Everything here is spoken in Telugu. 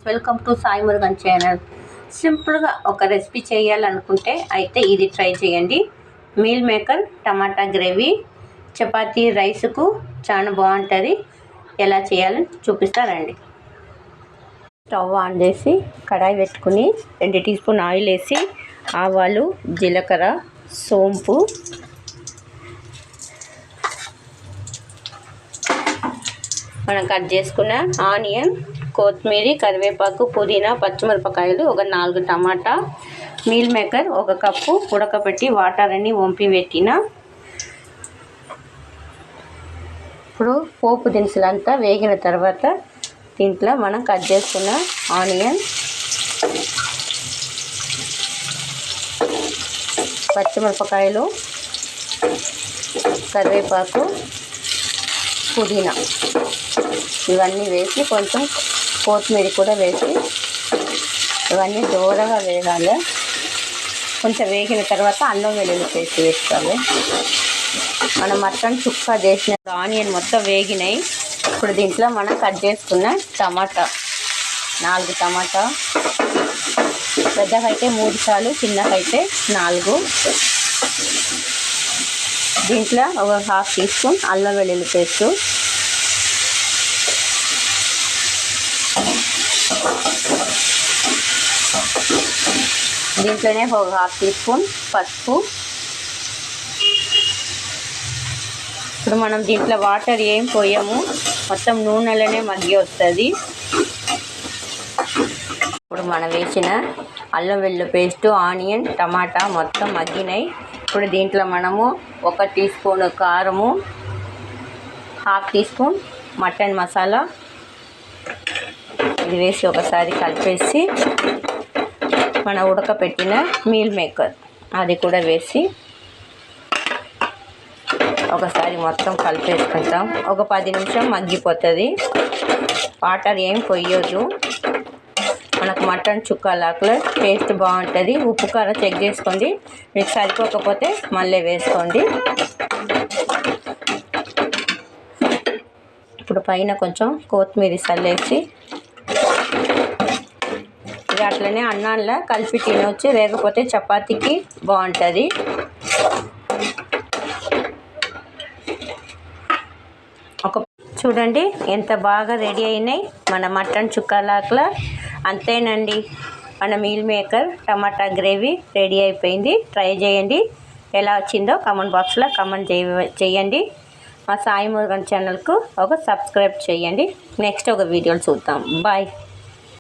Welcome to Sai Murugan channel. సింపుల్గా ఒక రెసిపీ చేయాలనుకుంటే అయితే ఇది ట్రై చేయండి. మీల్ మేకర్ టమాటా గ్రేవీ చపాతీ రైస్కు చాలా బాగుంటుంది. ఎలా చేయాలని చూపిస్తారండి. స్టవ్ ఆన్ చేసి కడాయి పెట్టుకుని 2 టీ స్పూన్ ఆయిల్ వేసి ఆవాలు, జీలకర్ర, సోంపు, మనం కట్ చేసుకున్న ఆనియన్, కొత్తిమీర, కరివేపాకు, పుదీనా, పచ్చిమిరపకాయలు, ఒక 4 టమాటా, మీల్ మేకర్ 1 కప్పు ఉడకబెట్టి వాటర్ అన్ని వంపి పెట్టిన. ఇప్పుడు పోపు దినుసులంతా వేగిన తర్వాత దీంట్లో మనం కట్ చేసుకున్న ఆనియన్, పచ్చిమిరపకాయలు, కరివేపాకు, పుదీనా ఇవన్నీ వేసి కొంచెం కొత్తిమీర కూడా వేసి ఇవన్నీ దూరగా వేగాలి. కొంచెం వేగిన తర్వాత అల్లం వెల్లుల్లి పేస్ట్ వేసుకోవాలి. మనం మటన్ చుక్క చేసిన ఆనియన్ మొత్తం వేగినాయి. ఇప్పుడు దీంట్లో మనం కట్ చేసుకున్న టమాటా 4 టమాటా, పెద్దకైతే 3 చాలు, చిన్నకైతే 4. దీంట్లో ఒక 1/2 టీ స్పూన్ అల్లం వెల్లుల్లి పేస్టు, దీంట్లోనే ఒక 1/2 టీ స్పూన్ పసుపు. ఇప్పుడు మనం దీంట్లో వాటర్ ఏం పోయాము, మొత్తం నూనెలోనే మగ్గి వస్తుంది. ఇప్పుడు మనం వేసిన అల్లం వెల్లుల్లి పేస్టు, ఆనియన్, టమాటా మొత్తం మగ్గినాయి. ఇప్పుడు దీంట్లో మనము 1 టీ స్పూన్ కారము, 1/2 టీ స్పూన్ మటన్ మసాలా ఇది వేసి ఒకసారి కలిపేసి మన ఉడకపెట్టిన మీల్ మేకర్ అది కూడా వేసి ఒకసారి మొత్తం కలిపేసుకుంటాం. ఒక 10 నిమిషం మగ్గిపోతుంది. వాటర్ ఏం పొయ్యొద్దు. మనకు మటన్ చుక్కలాగా టేస్ట్ బాగుంటుంది. ఉప్పు కారం చెక్ చేసుకోండి. మీకు సరిపోకపోతే మళ్ళీ వేసుకోండి. ఇప్పుడు పైన కొంచెం కొత్తిమీర చల్లేసి ఇక అట్లనే అన్నంలో కలిపి తినవచ్చు, లేకపోతే చపాతీకి బాగుంటుంది. చూడండి ఎంత బాగా రెడీ అయినాయి మన మటన్ చుక్కలాగా. అంతేనండి, మన మీల్ మేకర్ టమాటా గ్రేవీ రెడీ అయిపోయింది. ట్రై చేయండి. ఎలా వచ్చిందో కామెంట్ బాక్స్లో కామెంట్ చేయండి. మా సాయి మురుగన్ ఛానల్కు ఒక సబ్స్క్రైబ్ చేయండి. నెక్స్ట్ ఒక వీడియోలు చూద్దాం. బాయ్.